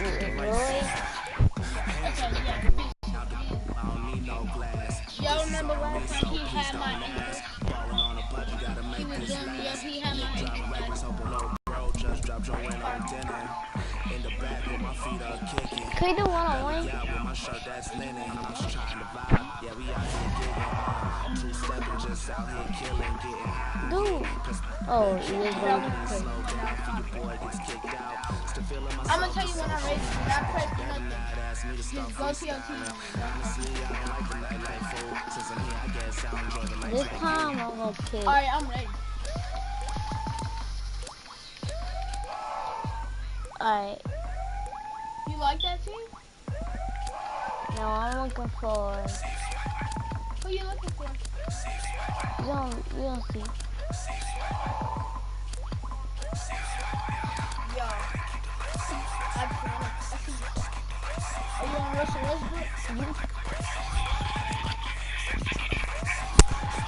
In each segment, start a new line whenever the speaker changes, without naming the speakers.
Really?
Y'all remember last time he had my ankle? He was doing me up, he had my ankle.
Can we do one-on-one? Dude. Oh, you just going to play.
I'm gonna tell you when I'm ready. When I press nothing, just go to your team.
This time I'm gonna kick.
Alright, I'm ready.
Alright.
You like that team?
Now I'm looking for.
Who you looking for?
You don't see.
Yo. I see. Are you on Russell Westbrook?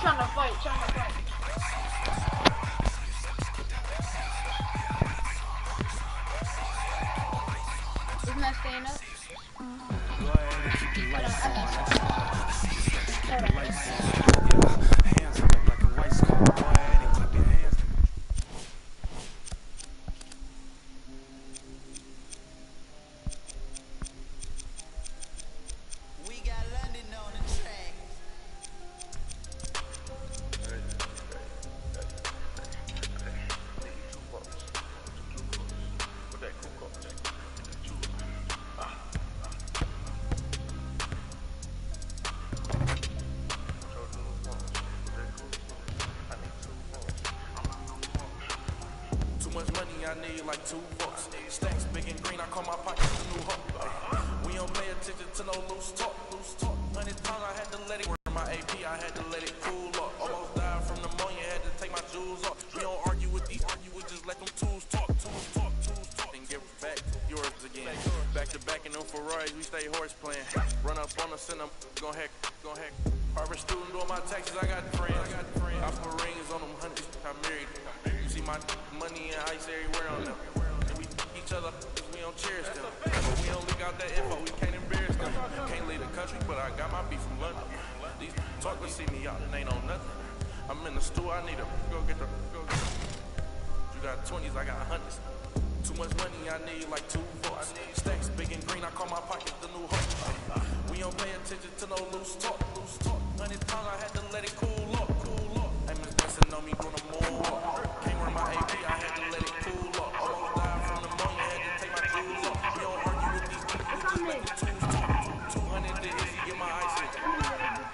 Trying to fight. Isn't that staying up?
I need like 2 bucks. Stacks big and green, I call my pockets a new hook. We don't pay attention to no loose talk. 100 pounds, I had to let it wear my AP, I had to let it cool up. Almost died from pneumonia, had to take my jewels off. We don't argue with these, just let them tools talk. And give back yours again. Back to back in them Ferraris, we stay horse playing. Run up on us and I'm gon' heck. Harvard student doing my taxes, I got friends. I put rings on them hundreds, I married. You see my money and ice everywhere on them. And we each other, we don't cherish them. But we don't leak out that info, we can't embarrass them. Can't leave the country, but I got my beef from London. These talkers see me out and ain't on nothing. I'm in the store, I need to go get the. You got 20s, I got hundreds. Too much money, I need like 2 votes. Stacks big and green, I call my pockets the new hook. We don't pay attention to no loose talk. 100 pounds, I had to let it cool up. Hey, Miss Benson on me doing a moonwalk. Came wear my AP, I had to let it cool up. Almost died from pneumonia, had to take my jewels off. We don't argue with these people, we just let the tools talk. 200 to easy, get my ice in.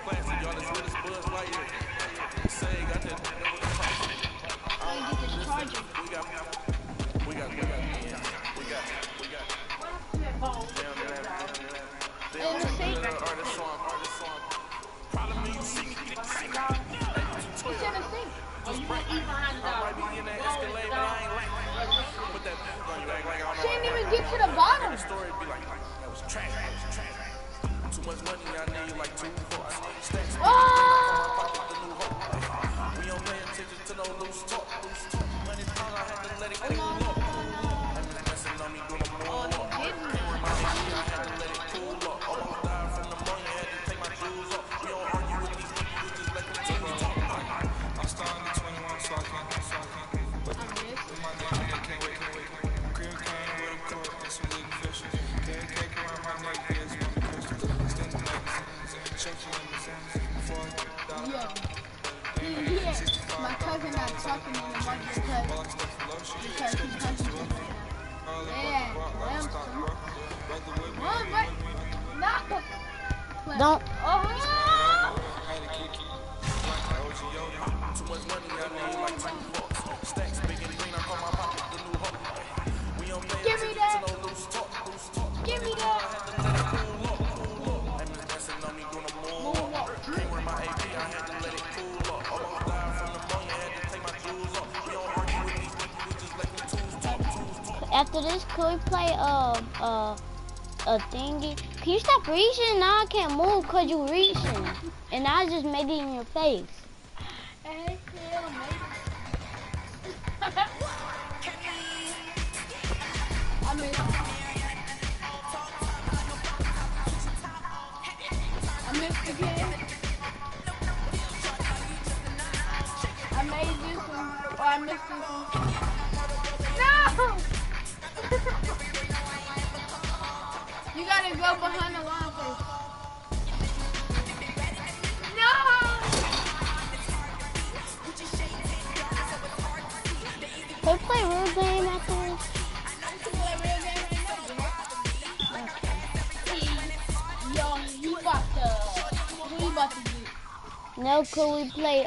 Classy, y'all, as good as Buzz Lightyear. Say, got that. We got.
She didn't even get to the bottom.
Story be like, that was trash. Too much money, I need like 2 votes. Stacks. We don't pay attention to no loose talk. 100 pounds, I had to let it cool up. I'm messing on me doing a moonwalk. I had to let it cool up. Almost died from pneumonia, had to take my jewels off. We don't argue with these people, we just let them talk. I'm starting to 21, so I can't. But my name, I can't wait. Cream cane with a cork and some liquid fish. Cake around my neck, here's one crystal. Extended magazines and check you in the sense.
My cousin not talking in the mic because he touching me. Yeah, no.
Don't.
Too much money, I need like 2 bucks. Stacks big and green, I call my pocket the new hook. We don't pay attention to no loose talk.
Give me that.
I had to let it cool up. Hey, Miss Benson on me doing a moonwalk. Can't wear my AP, I had to let it cool up. Almost died from pneumonia, had to take my jewels off. We don't argue with these people, we just let them tools talk.
After this, could we play a thingy? Can you stop reaching? Now I can't move because you reaching. And I just made it in your face.
Hey, I mean, I missed it. No! You gotta go behind the line first. No!
Can we play a real game after this?
Yo, you about to, what you about to do?
No, could we play,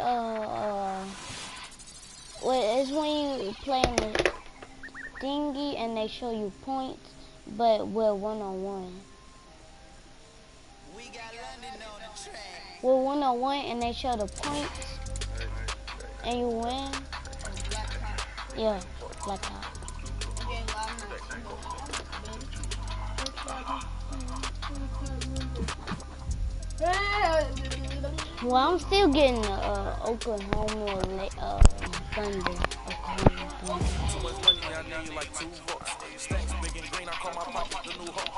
it's when you play in the thingy and they show you points, but we're one-on-one. We're one-on-one and they show the points, and you win. Yeah, black top. Well, I'm still getting Oklahoma Thunder.
Too much money, I need like 2 bucks. Stacks big and green, I call my pocket the new hook.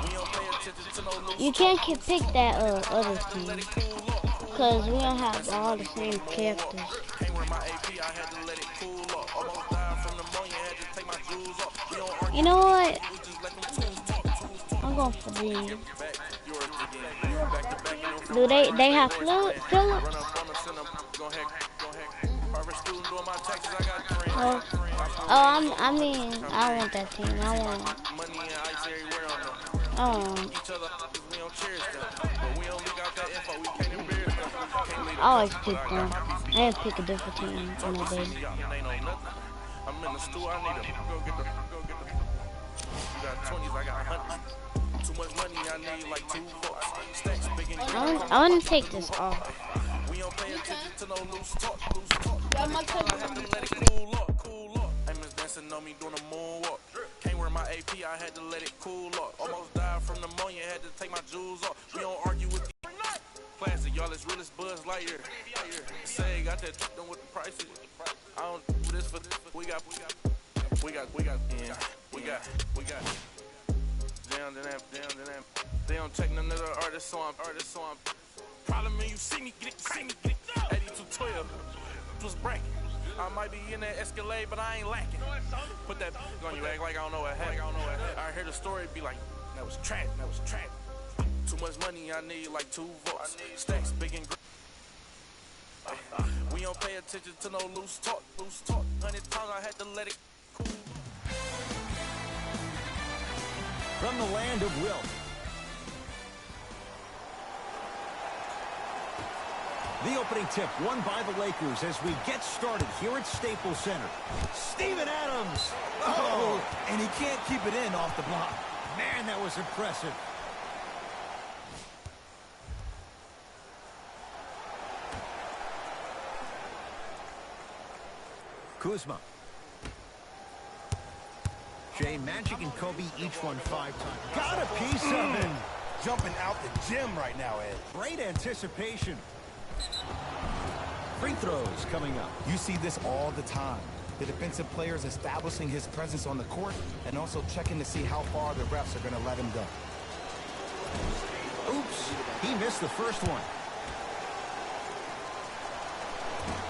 We don't pay attention to no loose.
You can't pick that other team, cause we don't have all the same characters.
Came with my AP, I had to let it cool up. Almost died from pneumonia, had to take my jewels off. We don't argue,
You know what?
we just let them tools talk.
I'm going for these.
Back, yours again. Back to back, you
Do
know,
they have Phillips?
run up on the center, go heck. Private student doing my taxes, I got green.
I mean, I want that team. I want.
Money and ice everywhere on them. Each other, we don't cherish them. But we only got that info, we can't embarrass them. Can't leave
I always pick them. I didn't pick a different team on the day.
I'm in the store, I need them. Go get the. You got 20s, I got 100s. Too much money, I need like 2 bucks. Stacks big and
I want to take this off.
we don't pay attention to no loose talk.
Yeah, my cousin.
I had to let it cool up. Hey, Miss dancing on me doing a moonwalk. Can't wear my AP, I had to let it cool up. Almost died from pneumonia, had to take my jewels off. We don't argue with the classic, y'all. It's real as Buzz Lightyear. Say, got that done with the prices. I don't do this for this. We got. Down. They don't take none of the artists, so I'm. Problem is, you see me get it. 8212 was bracket. I might be in that Escalade, but I ain't lacking. Put that on you, act like I don't know what happened. I hear the story, be like, that was trash. Too much money, I need like 2 votes. Stacks big and green. We don't pay attention to no loose talk. 100 times I had to let it cool.
From the land of Wilt. The opening tip won by the Lakers as we get started here at Staples Center. Steven Adams. Oh, and he can't keep it in off the block. Man, that was impressive. Kuzma. Jay, Magic and Kobe each won 5 times. Got a piece of it.
Jumping out the gym right now, Ed.
Great anticipation. Free throws coming up.
You see this all the time. The defensive players establishing his presence on the court and also checking to see how far the refs are going to let him go.
Oops, he missed the first one.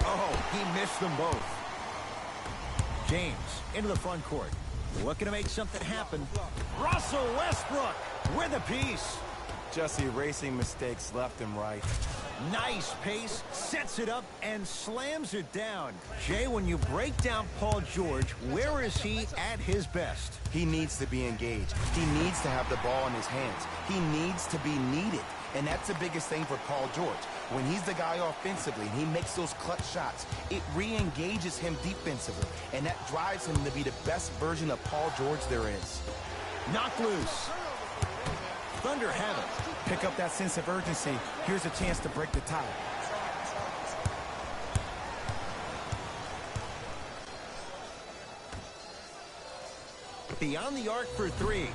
Oh, he missed them both. James into the front court. Looking to make something happen. Russell Westbrook with a piece.
Just erasing mistakes left and right.
Nice pace, sets it up, and slams it down. Jay, when you break down Paul George, where is he at his best?
He needs to be engaged. He needs to have the ball in his hands. He needs to be needed. And that's the biggest thing for Paul George. When he's the guy offensively and he makes those clutch shots, it re-engages him defensively. And that drives him to be the best version of Paul George there is.
Knocked loose. Thunder have it.
Pick up that sense of urgency. Here's a chance to break the tie.
Beyond the arc for 3.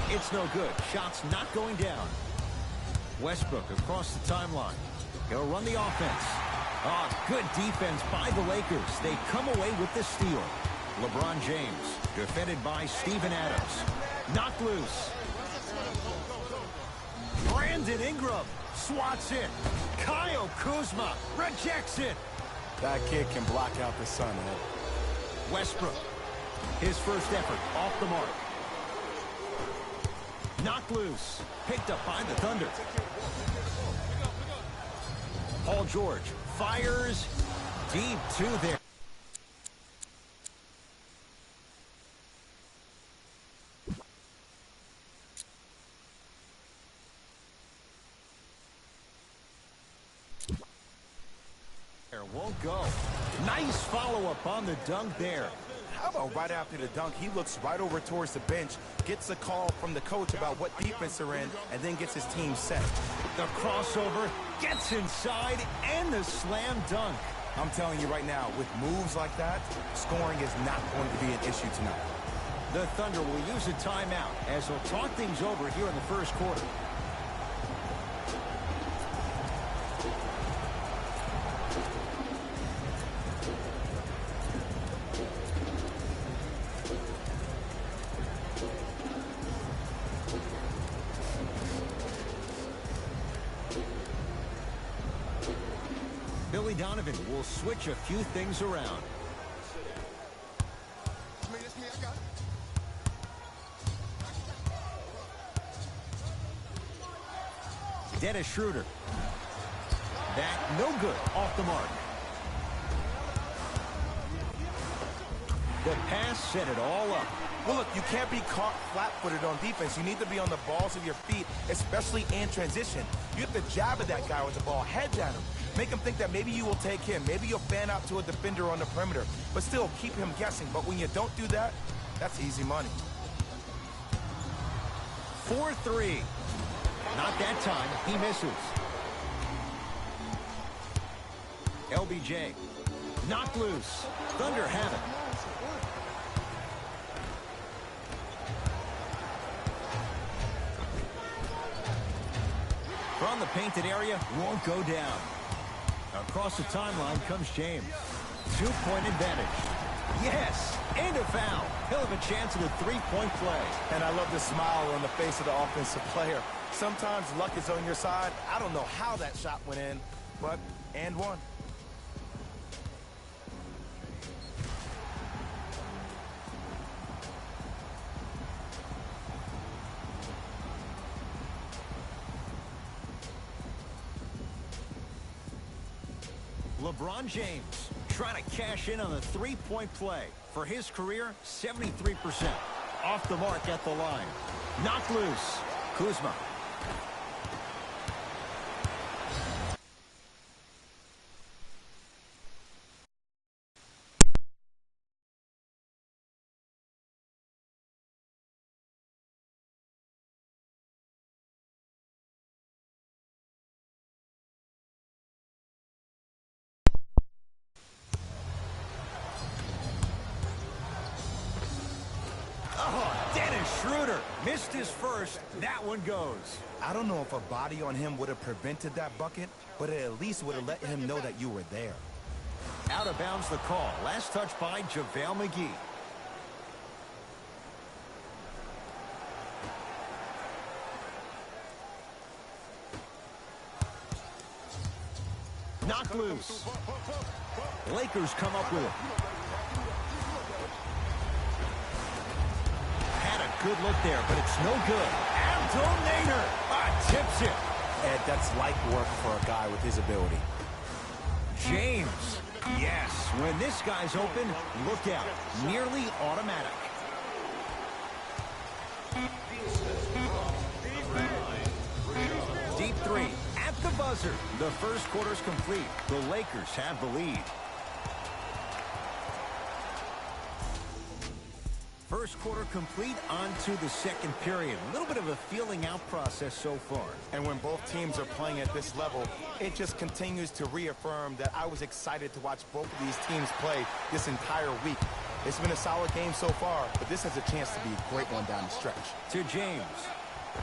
It's no good. Shots not going down. Westbrook across the timeline. He'll run the offense. Oh, good defense by the Lakers. They come away with the steal. LeBron James, defended by Steven Adams. Knocked loose. Brandon Ingram swats it. Kyle Kuzma rejects it.
That kid can block out the sun, man.
Westbrook. His first effort off the mark. Knocked loose. Picked up by the Thunder. Paul George fires deep to there. Won't go. Nice follow-up on the dunk there.
How about right after the dunk, he looks right over towards the bench, gets a call from the coach about what defense they're in, and then gets his team set.
The crossover, gets inside, and the slam dunk.
I'm telling you right now, with moves like that, scoring is not going to be an issue tonight.
The Thunder will use a timeout as they'll talk things over here in the first quarter. Billy Donovan will switch a few things around. Dennis Schroeder. That no good, off the mark. The pass set it all up.
Well, look, you can't be caught flat-footed on defense. You need to be on the balls of your feet, especially in transition. You have to jab at that guy with the ball, hedge at him. Make him think that maybe you will take him. Maybe you'll fan out to a defender on the perimeter. But still, keep him guessing. But when you don't do that, that's easy money.
4-3. Not that time. He misses. LBJ. Knocked loose. Thunder have it. From the painted area, won't go down. Across the timeline comes James. Two-point advantage. Yes, and a foul. He'll have a chance at a three-point play.
And I love the smile on the face of the offensive player. Sometimes luck is on your side. I don't know how that shot went in, but and one.
LeBron James trying to cash in on the three-point play. For his career, 73%. Off the mark at the line. Knocked loose. Kuzma. Schroeder missed his first. That one goes.
I don't know if a body on him would have prevented that bucket, but it at least would have let him know that you were there.
Out of bounds the call. Last touch by JaVale McGee. Knocked loose. Lakers come up with it. Good look there, but it's no good. Abdul Nader tips it.
Ed, that's light work for a guy with his ability.
James. Yes, when this guy's open, look out. Nearly automatic. Deep three at the buzzer. The first quarter's complete. The Lakers have the lead. First quarter complete, on to the second period. A little bit of a feeling out process so far.
And when both teams are playing at this level, it just continues to reaffirm that I was excited to watch both of these teams play this entire week. It's been a solid game so far, but this has a chance to be a great one down the stretch.
To James.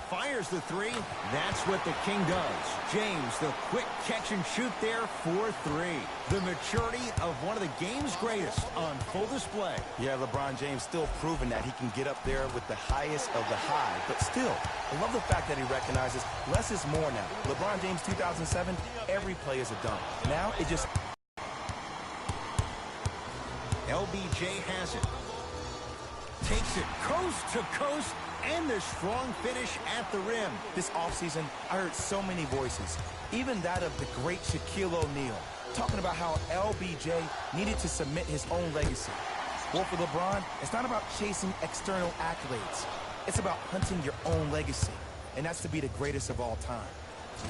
Fires the three. That's what the King does. James, the quick catch and shoot there for three. The maturity of one of the game's greatest on full display.
Yeah, LeBron James still proving that he can get up there with the highest of the high. But still, I love the fact that he recognizes less is more now. LeBron James 2007, every play is a dunk. Now it just...
LBJ has it. Takes it coast to coast, and the strong finish at the rim.
This offseason, I heard so many voices, even that of the great Shaquille O'Neal, talking about how LBJ needed to submit his own legacy. Well, for LeBron, it's not about chasing external accolades. It's about hunting your own legacy, and that's to be the greatest of all time.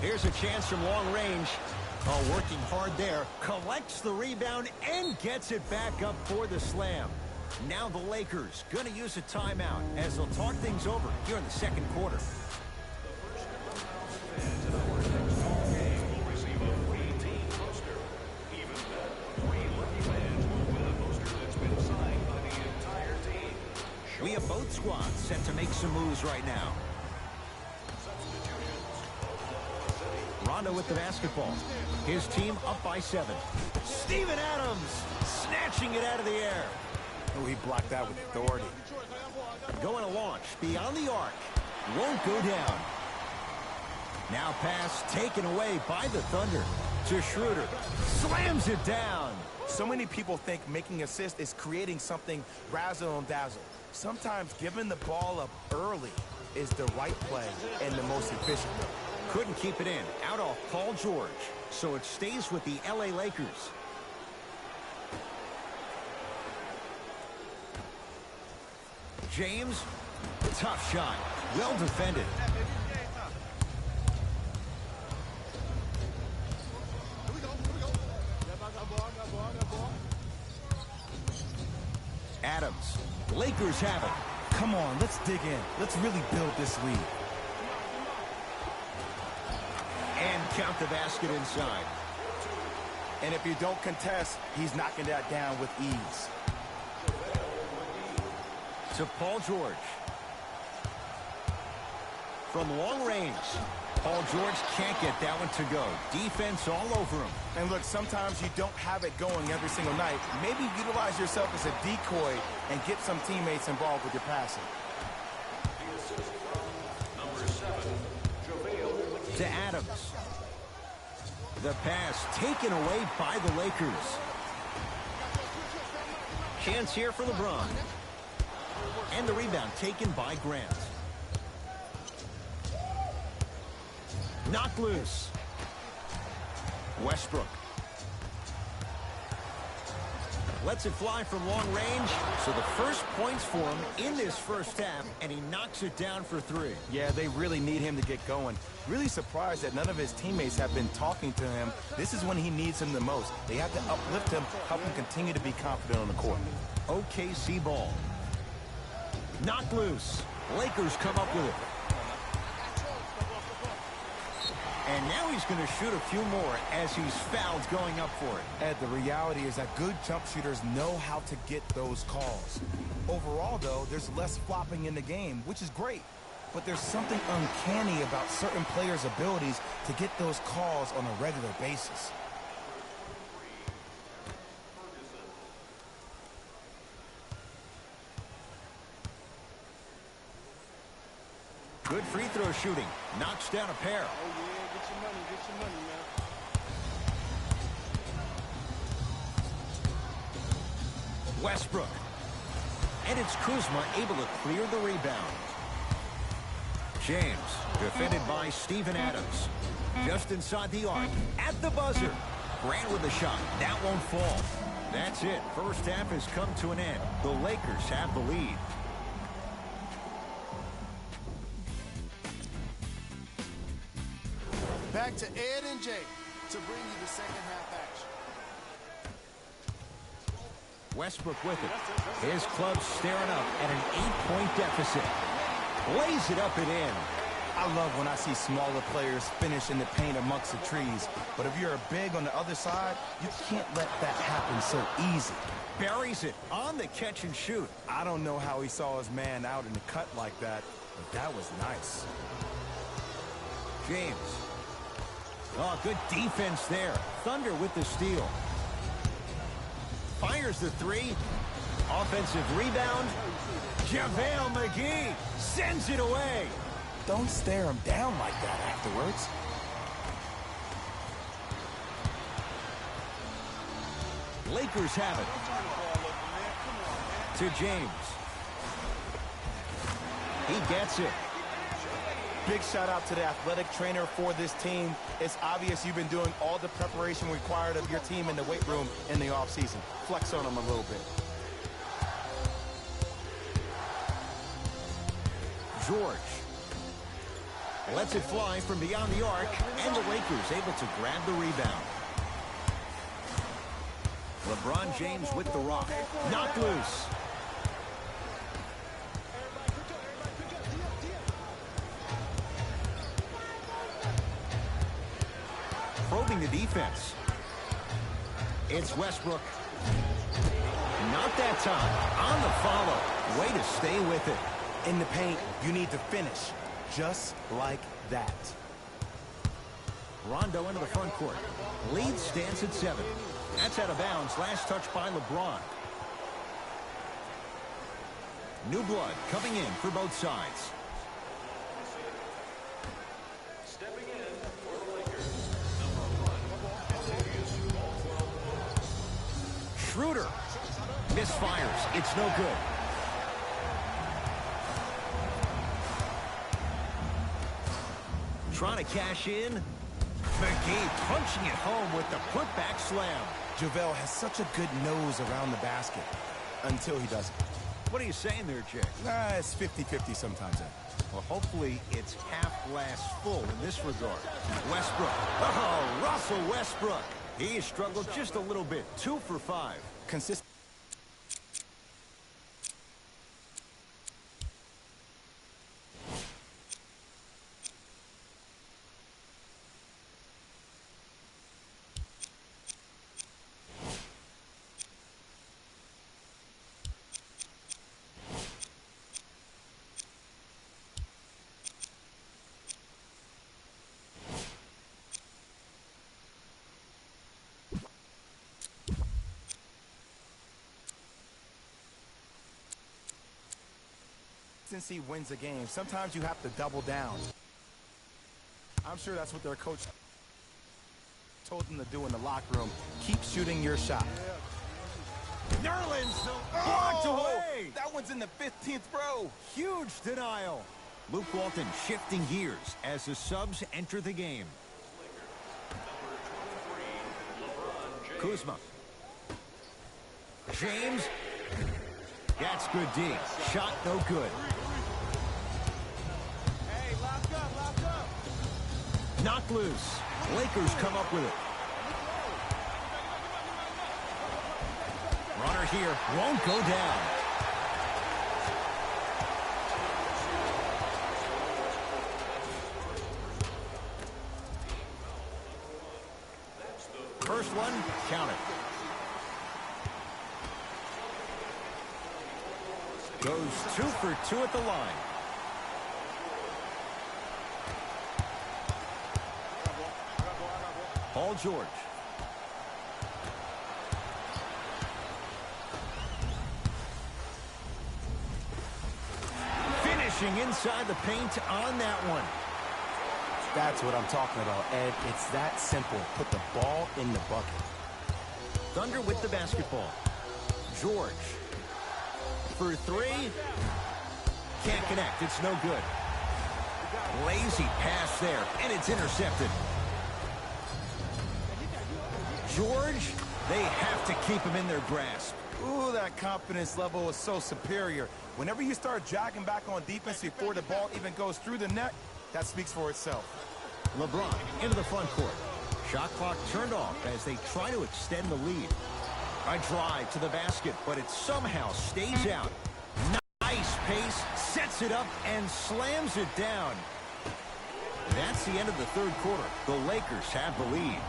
Here's a chance from long range. Oh, working hard there. Collects the rebound and gets it back up for the slam. Now the Lakers going to use a timeout as they'll talk things over here in the second quarter. We have both squads set to make some moves right now. Rondo with the basketball. His team up by 7. Steven Adams snatching it out of the air.
Oh, he blocked that with authority.
Going to launch beyond the arc. Won't go down. Now pass taken away by the Thunder to Schroeder. Slams it down.
So many people think making assists is creating something razzle and dazzle. Sometimes giving the ball up early is the right play and the most efficient.
Couldn't keep it in. Out off Paul George. So it stays with the LA Lakers. James, tough shot. Well defended. Adams. Lakers have it.
Come on, let's dig in. Let's really build this lead.
And count the basket inside.
And if you don't contest, he's knocking that down with ease.
To Paul George. From long range. Paul George can't get that one to go. Defense all over him.
And look, sometimes you don't have it going every single night. Maybe utilize yourself as a decoy and get some teammates involved with your passing.
To Adams. The pass taken away by the Lakers. Chance here for LeBron. And the rebound taken by Grant. Knocked loose. Westbrook. Lets it fly from long range. So the first points for him in this first half, and he knocks it down for 3.
Yeah, they really need him to get going. Really surprised that none of his teammates have been talking to him. This is when he needs him the most. They have to uplift him, help him continue to be confident on the court.
OKC ball. Knocked loose. Lakers come up with it. And now he's going to shoot a few more as he's fouled going up for it.
Ed, the reality is that good jump shooters know how to get those calls. Overall, though, there's less flopping in the game, which is great. But there's something uncanny about certain players' abilities to get those calls on a regular basis.
Good free throw shooting. Knocks down a pair.
Oh, yeah, get your money, man.
Westbrook. And it's Kuzma able to clear the rebound. James, defended by Steven Adams. Just inside the arc. At the buzzer. Grant with a shot. That won't fall. That's it. First half has come to an end. The Lakers have the lead.
Back to Ed and Jay to bring you the second half action.
Westbrook with it. His club staring up at an 8-point deficit. Lays it up and in.
I love when I see smaller players finish in the paint amongst the trees. But if you're a big on the other side, you can't let that happen so easy.
Buries it on the catch and shoot.
I don't know how he saw his man out in the cut like that, but that was nice.
James. Oh, good defense there. Thunder with the steal. Fires the 3. Offensive rebound. JaVale McGee sends it away.
Don't stare him down like that afterwards.
Lakers have it. to James. He gets it.
Big shout out to the athletic trainer for this team. It's obvious you've been doing all the preparation required of your team in the weight room in the offseason. Flex on them a little bit.
George lets it fly from beyond the arc, and the Lakers able to grab the rebound. LeBron James with the rock. Knocked loose. Probing the defense. It's Westbrook. Not that time. On the follow. Way to stay with it.
In the paint, you need to finish. Just like that.
Rondo into the front court. Lead stands at 7. That's out of bounds. Last touch by LeBron. New blood coming in for both sides.
Stepping in for the Lakers.
Schroeder misfires. It's no good. Trying to cash in. McGee punching it home with the putback slam.
JaVale has such a good nose around the basket until he doesn't.
What are you saying there, Jay?
It's 50-50 sometimes.
Well, hopefully it's half glass full in this regard. Westbrook. Oh, Russell Westbrook. He has struggled just a little bit. 2 for 5.
Consistent. Consistency wins a game. Sometimes you have to double down. I'm sure that's what their coach told them to do in the locker room. Keep shooting your shot.
Nerlens blocked away.
That one's in the 15th row.
Huge denial. Luke Walton shifting gears as the subs enter the game. Kuzma. James. That's good D. Shot no good.
Hey, lock up.
Knocked loose. Lakers come up with it. Runner here. Won't go down. First one, count it. Goes 2 for 2 at the line. Paul George. Finishing inside the paint on that one.
That's what I'm talking about, Ed. It's that simple. Put the ball in the bucket.
Thunder with the basketball. George. For 3. Can't connect. It's no good. Lazy pass there, and it's intercepted. George, they have to keep him in their grasp.
Ooh, that confidence level is so superior. Whenever you start jogging back on defense before the ball even goes through the net, that speaks for itself.
LeBron into the front court. Shot clock turned off as they try to extend the lead. A drive to the basket, but it somehow stays out. Nice pace, sets it up, and slams it down. That's the end of the third quarter. The Lakers have the lead.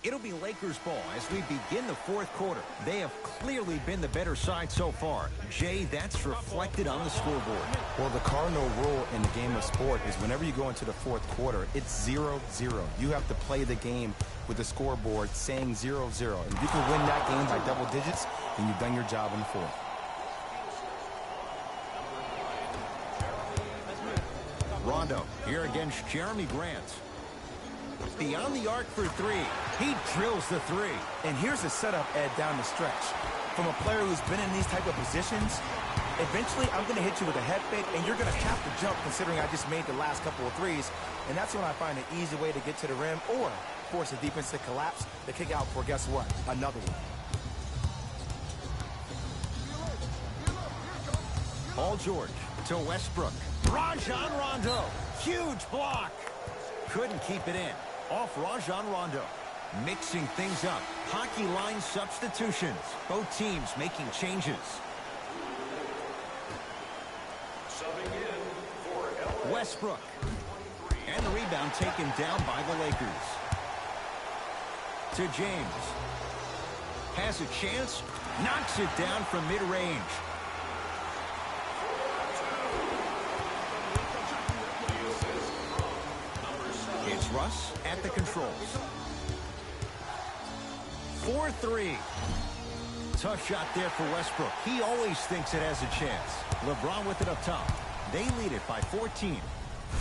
It'll be Lakers ball as we begin the fourth quarter. They have clearly been the better side so far. Jay, that's reflected on the scoreboard.
Well, the cardinal rule in the game of sport is whenever you go into the fourth quarter, it's 0-0. You have to play the game with the scoreboard saying 0-0. And if you can win that game by double digits, then you've done your job in the fourth.
Rondo here against Jeremy Grant. Beyond the arc for three. He drills the three.
And here's the setup, Ed, down the stretch. From a player who's been in these type of positions, eventually I'm going to hit you with a head fake, and you're going to have to jump considering I just made the last couple of threes. And that's when I find an easy way to get to the rim or force the defense to collapse to kick out for, guess what, another one.
Paul George to Westbrook. Rajon Rondo. Huge block. Couldn't keep it in. Off Rajon Rondo. Mixing things up. Hockey line substitutions. Both teams making changes. Westbrook. And the rebound taken down by the Lakers. To James. Has a chance. Knocks it down from mid-range. It's Russ at the controls. 4-3. Tough shot there for Westbrook. He always thinks it has a chance. LeBron with it up top. They lead it by 14.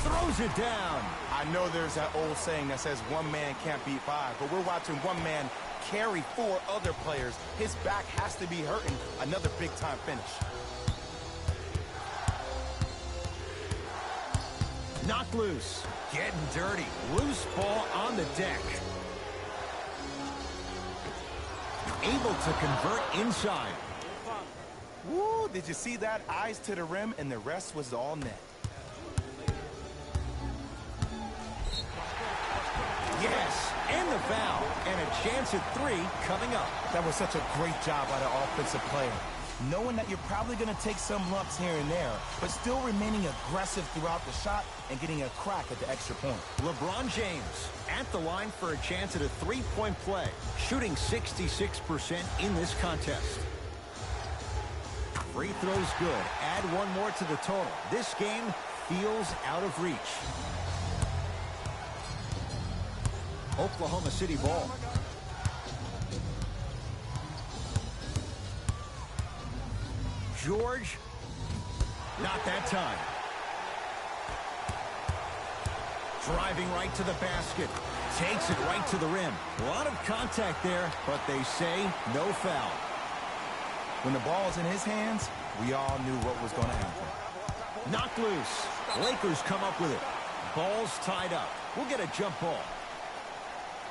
Throws it down.
I know there's that old saying that says one man can't beat five, but we're watching one man carry four other players. His back has to be hurting. Another big-time finish.
Knocked loose. Getting dirty. Loose ball on the deck. Able to convert inside.
Woo, did you see that? Eyes to the rim, and the rest was all net.
Yes, and the foul. And a chance at three coming up.
That was such a great job by the offensive player. Knowing that you're probably going to take some lumps here and there, but still remaining aggressive throughout the shot and getting a crack at the extra point.
LeBron James at the line for a chance at a three-point play, shooting 66% in this contest. Free throws good. Add one more to the total. This game feels out of reach. Oklahoma City ball. George, not that time. Driving right to the basket. Takes it right to the rim. A lot of contact there, but they say no foul.
When the ball's in his hands, we all knew what was going to happen.
Knocked loose. Lakers come up with it. Ball's tied up. We'll get a jump ball.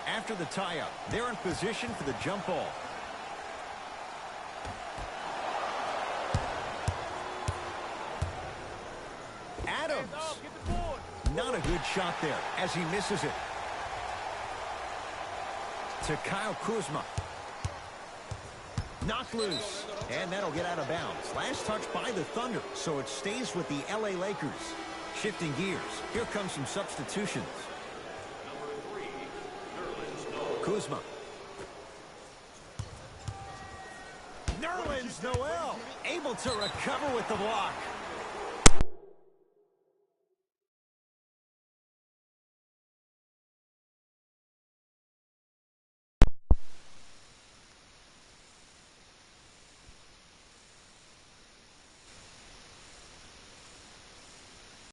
After the tie-up, they're in position for the jump ball. Adams. Not a good shot there as he misses it. To Kyle Kuzma. Knocked loose. And that'll get out of bounds. Last touch by the Thunder, so it stays with the LA Lakers. Shifting gears. Here comes some substitutions. Kuzma. Nerlens Noel able to recover with the block.